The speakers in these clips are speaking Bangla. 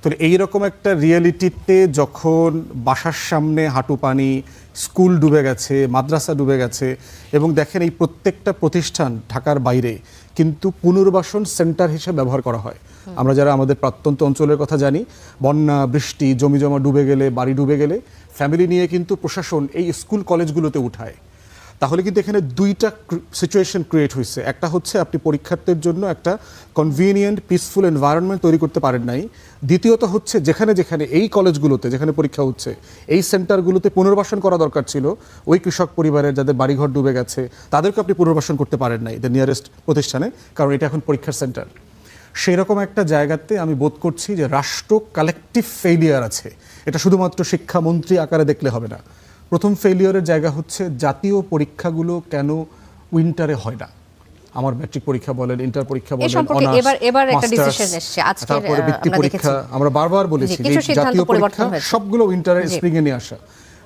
তো এইরকম একটা রিয়েলিটিতে যখন বাসার সামনে হাঁটু পানি, স্কুল ডুবে গেছে, মাদ্রাসা ডুবে গেছে, এবং দেখেন এই প্রত্যেকটা প্রতিষ্ঠান ঢাকার বাইরে কিন্তু পুনর্বাসন সেন্টার হিসেবে ব্যবহার করা হয়। আমরা যারা আমাদের প্রত্যন্ত অঞ্চলের কথা জানি, বন্যা, বৃষ্টি, জমিজমা ডুবে গেলে, বাড়ি ডুবে গেলে ফ্যামিলি নিয়ে কিন্তু প্রশাসন এই স্কুল কলেজগুলোতে উঠায়। তাহলে কিন্তু এখানে দুইটা সিচুয়েশন ক্রিয়েট হয়েছে। একটা হচ্ছে আপনি পরীক্ষার্থীর জন্য একটা কনভিনিয়েন্ট পিসফুল এনভায়রনমেন্ট তৈরি করতে পারেন নাই। দ্বিতীয়ত হচ্ছে যেখানে যেখানে এই কলেজগুলোতে যেখানে পরীক্ষা হচ্ছে এই সেন্টারগুলোতে পুনর্বাসন করা দরকার ছিল, ওই কৃষক পরিবারের যাদের বাড়িঘর ডুবে গেছে তাদেরকে আপনি পুনর্বাসন করতে পারেন নাই দ্য নিয়ারেস্ট প্রতিষ্ঠানে, কারণ এটা এখন পরীক্ষার সেন্টার। সেই রকম একটা জায়গাতে আমি বোধ করছি যে রাষ্ট্র কালেকটিভ ফেইলিয়ার আছে। এটা শুধুমাত্র শিক্ষামন্ত্রী আকারে দেখলে হবে না। প্রথম ফেইলিয়ারের জায়গা হচ্ছে জাতীয় পরীক্ষাগুলো কেন উইন্টারে হয় না। আমার ম্যাট্রিক পরীক্ষা বলেন, ইন্টার পরীক্ষা বলেন, এবার একটা ডিসিশন এসেছে আজকে, তারপরে বৃত্তি পরীক্ষা, আমরা বারবার বলেছি যে জাতীয় পরীক্ষা সবগুলো উইন্টারে স্প্রিং এ নিয়ে আসা।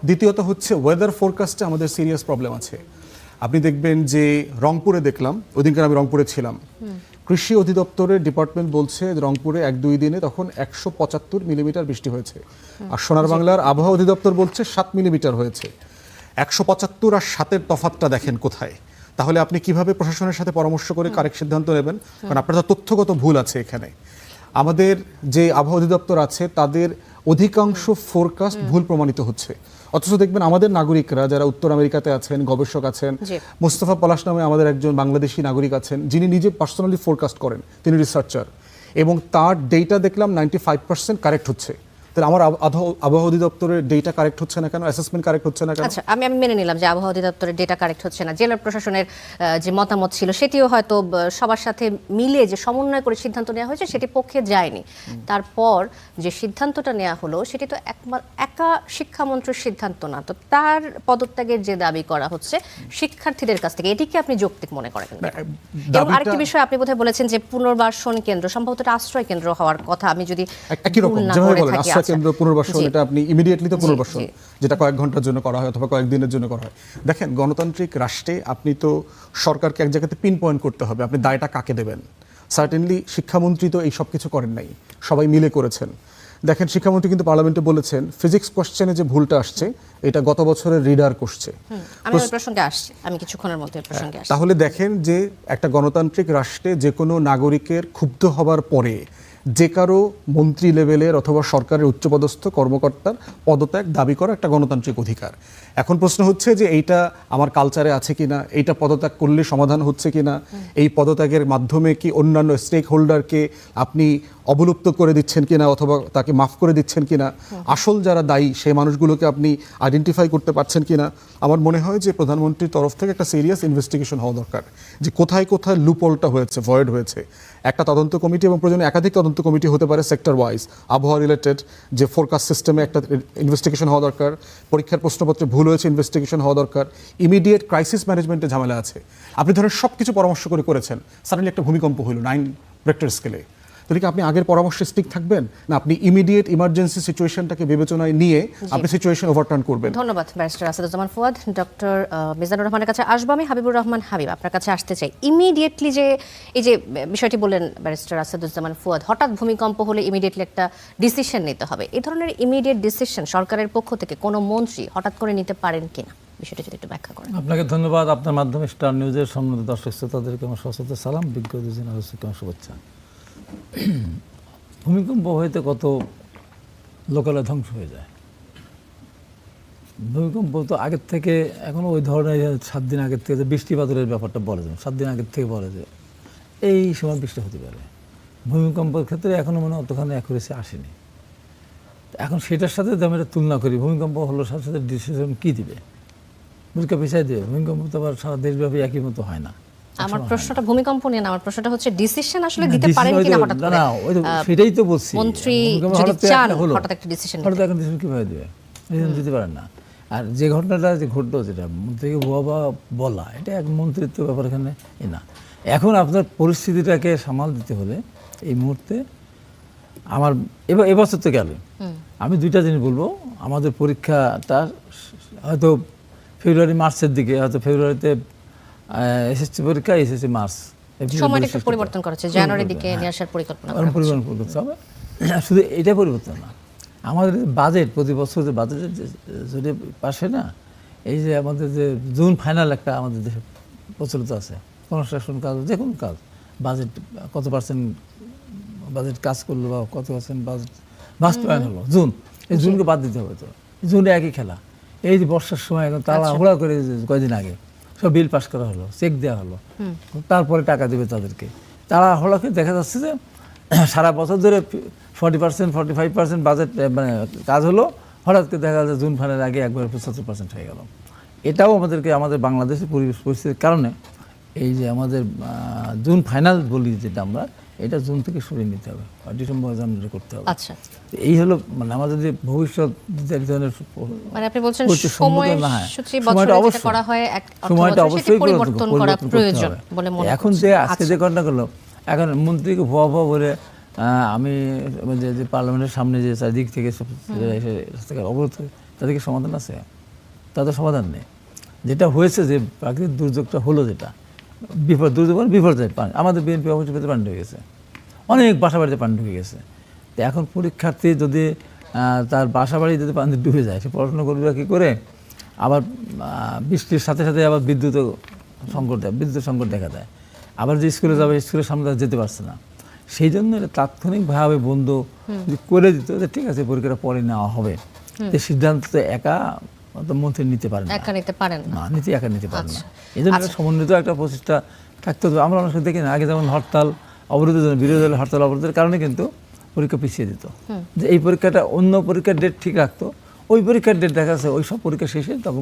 দ্বিতীয়ত হচ্ছে ওয়েদার ফোরকাস্টে আমাদের সিরিয়াস প্রবলেম আছে। আপনি দেখবেন যে রংপুরে দেখলাম, ওইদিনকার আমি রংপুরে ছিলাম, কৃষি অধিদপ্তরের ডিপার্টমেন্ট বলছে রংপুরে 1-2 দিনে তখন 175 মিলিমিটার বৃষ্টি হয়েছে। আর সোনার বাংলার আবহাওয়া অধিদপ্তর বলছে 7 মিলিমিটার হয়েছে। 175 আর 7-এর তফাৎটা দেখেন কোথায়। তাহলে আপনি কিভাবে প্রশাসনের সাথে পরামর্শ করে কারেক্ট সিদ্ধান্ত নেবেন? কারণ আপনার তো তথ্যগত ভুল আছে এখানে। আমাদের যে আবহাওয়া অধিদপ্তর আছে তাদের অধিকাংশ ফোরকাস্ট ভুল প্রমাণিত হচ্ছে। অথচ দেখবেন আমাদের নাগরিকরা যারা উত্তর আমেরিকাতে আছেন, গবেষক আছেন, মোস্তফা পলাশ নামে আমাদের একজন বাংলাদেশি নাগরিক আছেন যিনি নিজে পার্সোনালি ফোরকাস্ট করেন, তিনি রিসার্চার, এবং তার ডেটা দেখলাম 95% কারেক্ট হচ্ছে। তাহলে আমার আবহাওয়া অধিদপ্তরের ডেটা কারেক্ট হচ্ছে না কেন? অ্যাসেসমেন্ট কারেক্ট হচ্ছে না কেন? আচ্ছা, আমি মেনে নিলাম যে আবহাওয়া অধিদপ্তরের ডেটা কারেক্ট হচ্ছে না। জেলা প্রশাসনের যে মতামত ছিল সেটিও হয়তো সবার সাথে মিলে যে সমন্বয় করে সিদ্ধান্ত নেওয়া হয়েছে সেটি পক্ষে যায়নি। তারপর যে সিদ্ধান্তটা নেওয়া হলো সেটি তো একা শিক্ষামন্ত্রীর সিদ্ধান্ত না, তো তার পদত্যাগের যে দাবি করা হচ্ছে শিক্ষার্থীদের কাছ থেকে, এটিকে আপনি যৌক্তিক মনে করেন? এবং আরেকটি বিষয় আপনি বোধহয় বলেছেন যে পুনর্বাসন কেন্দ্র সম্ভবত আশ্রয় কেন্দ্র হওয়ার কথা, আমি যদি একই রকম যেভাবে বলেন আশ্রয় কেন্দ্র পুনর্বাসন, এটা আপনি ইমিডিয়েটলি তো পুনর্বাসন, যেটা কয়েক ঘন্টার জন্য করা হয় অথবা কয়েকদিনের জন্য করা হয়। দেখেন গণতান্ত্রিক রাষ্ট্রে আপনি তো সরকারকে এক জায়গাতে পিন পয়েন্ট করতে হবে, আপনি দায়টা কাকে দেবেন। সার্টেনলি শিক্ষামন্ত্রী তো এই সব কিছু করেন নাই, সবাই মিলে করেছেন। দেখেন শিক্ষামন্ত্রী কিন্তু পার্লামেন্টে বলেছেন ফিজিক্স কোশ্চেনে যে ভুলটা আসছে এটা গত বছরের রিডার করছে। আমি ওই প্রসঙ্গে আসছি, আমি কিছুক্ষণের মধ্যে প্রসঙ্গে আসছি। তাহলে দেখেন যে একটা গণতান্ত্রিক রাষ্ট্রে যে কোনো নাগরিকের ক্ষুব্ধ হবার পরে যে কারো মন্ত্রী লেভেলের অথবা সরকারের উচ্চপদস্থ কর্মকর্তার পদত্যাগ দাবি করা একটা গণতান্ত্রিক অধিকার। এখন প্রশ্ন হচ্ছে যে এইটা আমার কালচারে আছে কিনা, এইটা পদত্যাগ করলে সমাধান হচ্ছে কিনা, এই পদত্যাগের মাধ্যমে কি অন্যান্য স্টেক হোল্ডারকে আপনি অবলুপ্ত করে দিচ্ছেন কিনা অথবা তাকে মাফ করে দিচ্ছেন কিনা, আসল যারা দায়ী সেই মানুষগুলোকে আপনি আইডেন্টিফাই করতে পারছেন কিনা। আমার মনে হয় যে প্রধানমন্ত্রীর তরফ থেকে একটা সিরিয়াস ইনভেস্টিগেশন হওয়া দরকার যে কোথায় কোথায় লুপহোলটা হয়েছে, ভয়েড হয়েছে। একটা তদন্ত কমিটি এবং প্রয়োজনে একাধিক তদন্ত কমিটি হতে পারে সেক্টর ওয়াইজ, আবহাওয়া রিলেটেড যে ফোরকাস্ট সিস্টেমে একটা ইনভেস্টিগেশন হওয়া দরকার, পরীক্ষার প্রশ্নপত্রে ভুল হয়েছে ইনভেস্টিগেশন হওয়া দরকার, ইমিডিয়েট ক্রাইসিস ম্যানেজমেন্টে ঝামেলা আছে। আপনি ধরেন সব কিছু পরামর্শ করে করেছেন, সাডেনলি একটা ভূমিকম্প হইল 9 রেক্টর স্কেলে, তাহলে কি আপনি আগের পরামর্শে স্টিক থাকবেন না আপনি ইমিডিয়েট ইমার্জেন্সি সিচুয়েশনটাকে বিবেচনায় নিয়ে আপনি সিচুয়েশন ওভারটার্ন করবেন? ধন্যবাদ ব্যারিস্টার আসাদুজ্জামান ফুয়াদ। ডক্টর মিজানুর রহমানের কাছে আসবো আমি। হাবিবুর রহমান হাবিব, আপনার কাছে আসতে চাই। ইমিডিয়েটলি যে এই যে বিষয়টি বললেন ব্যারিস্টার আসাদুজ্জামান ফুয়াদ, হঠাৎ ভূমিকম্প হলে ইমিডিয়েটলি একটা ডিসিশন নিতে হবে, এই ধরনের ইমিডিয়েট ডিসিশন সরকারের পক্ষ থেকে কোনো মন্ত্রী হঠাৎ করে নিতে পারেন কিনা, বিষয়টা যদি একটু ব্যাখ্যা করেন। আপনাকে ধন্যবাদ। আপনার মাধ্যমে স্টার নিউজের সম্মানিত দর্শক শ্রোতাদেরকে আমার সশস্ত্র সালাম, বিজ্ঞ দুজন আলোচককে আমার শুভেচ্ছা। ভূমিকম্প হইতে কত লোকালয় ধ্বংস হয়ে যায়। ভূমিকম্প তো আগের থেকে এখনও ওই ধরনের 7 দিন আগের থেকে যে বৃষ্টিপাতের ব্যাপারটা বলে যায়, 7 দিন আগের থেকে বলে যে এই সময় বৃষ্টি হতে পারে। ভূমিকম্পের ক্ষেত্রে এখনও মনে অতখানি অ্যাকুরেসি আসেনি। এখন সেটার সাথে আমি এটা তুলনা করি, ভূমিকম্প হলো সাথে সাথে ডিসিশন কী দিবে, ভূমিকা পিছাই দেবে। ভূমিকম্প তো আবার সারা দেশব্যাপী একই মতো হয় না। আমার প্রশ্নটা ভূমিকম্প নিয়ে না, আমার প্রশ্নটা হচ্ছে ডিসিশন আসলে দিতে পারেন কিনা হঠাৎ করে। না সেটাই তো বলছি, মন্ত্রী যদি চান হঠাৎ একটা ডিসিশন হঠাৎ এখন ডিসিশন কিভাবে দেবে, ডিসিশন দিতে পারেন না। আর যে ঘটনাটা যে ঘটলো, যেটা মন্ত্রীকে ভুয়া বলা, এটা এক মন্ত্রিত্ব ব্যাপার এখানে না। এখন আপনার পরিস্থিতিটাকে সামাল দিতে হলে এই মুহূর্তে আমার এবছর তো গেল, আমি 2টা জিনিস বলবো। আমাদের পরীক্ষাটা হয়তো ফেব্রুয়ারি মার্চের দিকে, হয়তো ফেব্রুয়ারিতে এসএসসি পরীক্ষা, এসএসসি মার্চ, সময়টা একটু পরিবর্তন করেছে, জানুয়ারির দিকে নিয়ে আসার পরিকল্পনা করতে হবে। শুধু এটা পরিবর্তন না, আমাদের বাজেট প্রতি বছর যে বাজেটের যদি পাশে না, এই যে আমাদের যে জুন ফাইনাল একটা আমাদের দেশে প্রচলিত আছে, কনস্ট্রাকশন কাজ যে কোনো কাজ, বাজেট কত পার্সেন্ট বাজেট কাজ করলো বা কত পার্সেন্ট বাজেট বাস্তবায়ন হলো, জুন, এই জুনকে বাদ দিতে হবে। তো জুনে একই খেলা। এই যে বর্ষার সময় এখন তাড়াহুড়া করে কয়দিন আগে সব বিল পাস করা হলো, চেক দেওয়া হলো, তারপরে টাকা দেবে তাদেরকে। তাড়াহুড়া করে দেখা যাচ্ছে যে সারা বছর ধরে 40% 45% বাজেট মানে কাজ হলো, হঠাৎ করে দেখা যাচ্ছে জুন ফাইনাল আগে একবার 75% হয়ে গেল। এটাও আমাদেরকে আমাদের বাংলাদেশের পরিবেশ পরিস্থিতির কারণে এই যে আমাদের জুন ফাইনাল বলি যেটা আমরা, এটা জুন থেকে সরিয়ে নিতে হবে, ডিসেম্বর জানুয়ারি করতে হবে। আচ্ছা, এই হলো মানে আমাদের যে ভবিষ্যৎ এই ধরনের মানে আপনি বলছেন সময়টা সময়সূচি বছরে যেটা করা হয় এক সময়টা অর্থবছরে অবশ্যই পরিবর্তন করা প্রয়োজন বলে মনে এখন যে আজকে যে ঘটনা করলো, এখন মন্ত্রীকে ভুয়া ভুয়া বলে আমি যে পার্লামেন্টের সামনে যে চারিদিক থেকে সব অবরোধ, তাদেরকে সমাধান আছে? তাদের সমাধান নেই। যেটা হয়েছে যে প্রাকৃতিক দুর্যোগটা হলো, যেটা দুর্যোগ বিপর্যয় পানি, আমাদের বিএনপি অবশ্যই পেতে পানি ঢুকে গেছে, অনেক বাসা বাড়িতে পানি ঢুকে গেছে। তো এখন পরীক্ষার্থী যদি তার বাসা বাড়ি যদি পানি ডুবে যায়, সে পড়াশোনা করবে কী করে? আবার বৃষ্টির সাথে সাথে আবার বিদ্যুৎ সংকট দেখা দেয়। আবার যে স্কুলে যাবে, স্কুলের সামনে তারা যেতে পারছে না। সেই জন্য এটা তাৎক্ষণিকভাবে বন্ধ করে দিত যে ঠিক আছে পরীক্ষাটা পরে নেওয়া হবে, এই সিদ্ধান্ত তো একা মন্ত্রী নিতে পারেন না, একা নিতে পারেন না, একা নিতে পারেন না। এই জন্য সমন্বিত একটা প্রচেষ্টা থাকতে হবে। আমরা অনেক সময় দেখি না, আগে যেমন হরতাল অবরোধের জন্য, বিরোধী দলের হরতাল অবরোধের কারণে কিন্তু পরীক্ষা পিছিয়ে দিত, যে এই পরীক্ষাটা অন্য পরীক্ষার ডেট ঠিক রাখতো, ওই পরীক্ষার ডেট দেখা যাচ্ছে ওই সব পরীক্ষা শেষে তখন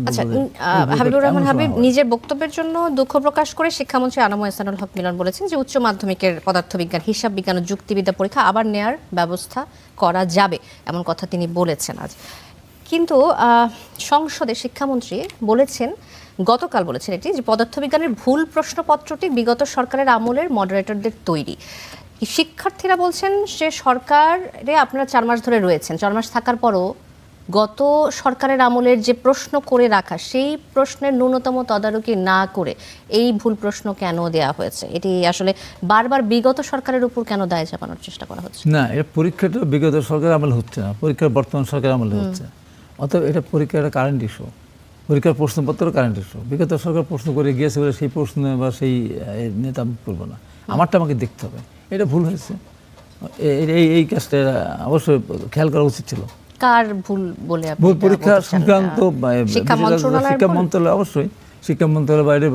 হাবিবুর রহমান হাবিব নিজের বক্তব্যের জন্য দুঃখ প্রকাশ করে শিক্ষামন্ত্রী আনাম এহসানুল হক মিলন বলেছেন যে উচ্চ মাধ্যমিকের পদার্থবিজ্ঞান, হিসাব বিজ্ঞান ও যুক্তিবিদ্যা পরীক্ষা আবার নেয়ার ব্যবস্থা করা যাবে, এমন কথা তিনি বলেছেন আজ। কিন্তু সংসদে শিক্ষামন্ত্রী বলেছেন, গতকাল বলেছেন এটি, যে পদার্থবিজ্ঞানের ভুল প্রশ্নপত্রটি বিগত সরকারের আমলের মডারেটরদের তৈরি। শিক্ষার্থীরা বলছেন যে সরকারে আপনারা 4 মাস ধরে রয়েছেন, 4 মাস থাকার পরও গত সরকারের আমলের যে প্রশ্ন করে রাখা, সেই প্রশ্নের ন্যূনতম তদারকি না করে এই ভুল প্রশ্ন কেন দেয়া হয়েছে? এটি আসলে বারবার বিগত সরকারের উপর কেন দায় চাপানোর চেষ্টা করা হচ্ছে? না, এটা পরীক্ষাটা বিগত সরকারের আমলে হচ্ছে না, পরীক্ষার বর্তমান সরকারের আমলে হচ্ছে। অতএব এটা পরীক্ষার কারেন্ট ইস্যু, পরীক্ষার প্রশ্নপত্র কারেন্ট ইস্যু। বিগত সরকার প্রশ্ন করে গিয়েছে বলে সেই প্রশ্ন বা সেই নেতা আমি করবো না, আমারটা আমাকে দেখতে হবে। এটা ভুল হয়েছে, এই কাজটা অবশ্যই খেয়াল করা উচিত ছিল। কার ভুল বলে আপনি ভুল পরীক্ষা সংক্রান্ত শিক্ষা মন্ত্রণালয়, অবশ্যই শিক্ষা মন্ত্রণালয়ের বাইরে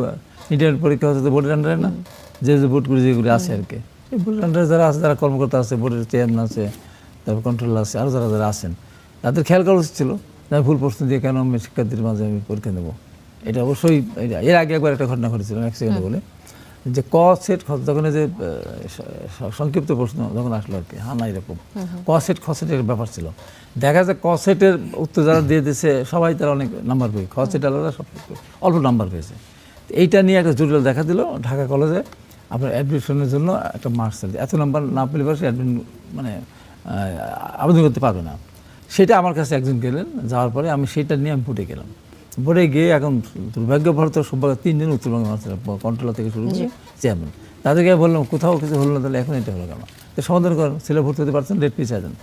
ইন্টারনেট পরীক্ষা হচ্ছে তো বোর্ডের আন্ডারে না, যে বোর্ডগুলি যেগুলি আছে আর কি, এই বোর্ডের আন্ডারে যারা আছে, যারা কর্মকর্তা আছে, বোর্ডের চেয়ারম্যান আছে, তারপর কন্ট্রোলার আছে, আরও যারা আছেন, তাদের খেয়াল করা উচিত ছিল। ভুল প্রশ্ন দিয়ে কেন আমি শিক্ষার্থীর মাঝে আমি পরীক্ষা নেবো? এটা অবশ্যই এর আগে একবার একটা ঘটনা ঘটেছিল, এক সেকেন্ডে বলে, যে ক সেট যখন যে সংক্ষিপ্ত প্রশ্ন যখন আসলো আর কি, না এরকম ক সেট খ সেটের ব্যাপার ছিল, দেখা যায় ক সেটের উত্তর যারা দিয়ে দিয়েছে সবাই তারা অনেক নাম্বার পেয়ে, খ সেট আলাদা সব অল্প নাম্বার পেয়েছে। এইটা নিয়ে একটা জটিল দেখা দিল ঢাকা কলেজে। আপনার অ্যাডমিশনের জন্য একটা মার্কস এত নাম্বার না পেলে সে অ্যাডমিন মানে আবেদন করতে পারবে না। সেটা আমার কাছে একজন গেলেন, যাওয়ার পরে আমি সেটা নিয়ে আমি ভোটে গেলাম। ভোটে গিয়ে এখন দুর্ভাগ্যবশত সৌভাগ্য 3 জন উত্তরবঙ্গের মানুষ, কন্ট্রোলার থেকে শুরু করে চেয়ারম্যান, তাদেরকে বললাম কোথাও কিছু হলো না, তাহলে এখন এটা হলো কেন? তো সমাধান করেন, ছেলে ভর্তি হতে পারছেন, ডেট পিছিয়ে দেন।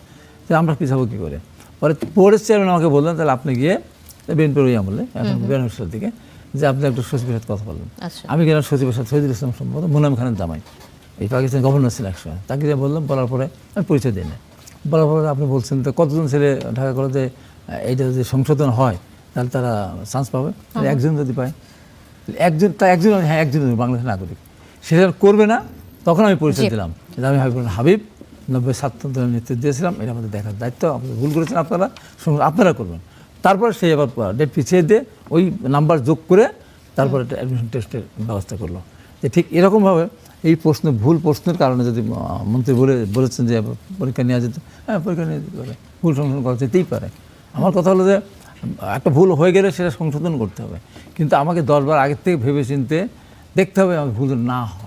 তো আমরা পিছাবো কী করে? পরে বোর্ডের চেয়ারম্যান আমাকে বললেন, তাহলে আপনি গিয়ে বিএনপির ওই আমলে এখন বিএনপির দিকে যে আপনি একটা সচিবের সাথে কথা বললেন। আমি গেলাম সচিবের সাথে, শহীদুল ইসলাম সম্ভবত মোনাম খানের জামাই, এই পাকিস্তান গভর্নর ছিলেন একসময়, তাকে যে বললাম, বলার পরে আমি পরিচয় দিই না। বলার পরে আপনি বলছেন তো কতজন ছেলে ঢাকা কলেজে এইটা যদি সংশোধন হয় তাহলে তারা চান্স পাবে, একজন যদি পায়, একজন হ্যাঁ একজন বাংলাদেশের নাগরিক, সেটা করবে না। তখন আমি পরিচয় দিলাম, আমি হাবিব 90 ছাত্র নেতৃত্ব দিয়েছিলাম, এটা আমাদের দেখার দায়িত্ব, আপনাদের ভুল করেছেন আপনারা করবেন। তারপরে সেই আবার ডেট পিছিয়ে দিয়ে ওই নাম্বার যোগ করে তারপরে একটা অ্যাডমিশন টেস্টের ব্যবস্থা করলো। যে ঠিক এরকমভাবে এই প্রশ্ন, ভুল প্রশ্নের কারণে যদি মন্ত্রী বলেছেন যে পরীক্ষা নেওয়া যেত, হ্যাঁ পরীক্ষা নিয়ে যেতে পারে, ভুল সংশোধন করা যেতেই পারে। আমার কথা হলো যে একটা ভুল হয়ে গেলে সেটা সংশোধন করতে হবে, কিন্তু আমাকে 10 বার আগের থেকে ভেবে চিনতে দেখতে হবে আমার ভুল না হয়।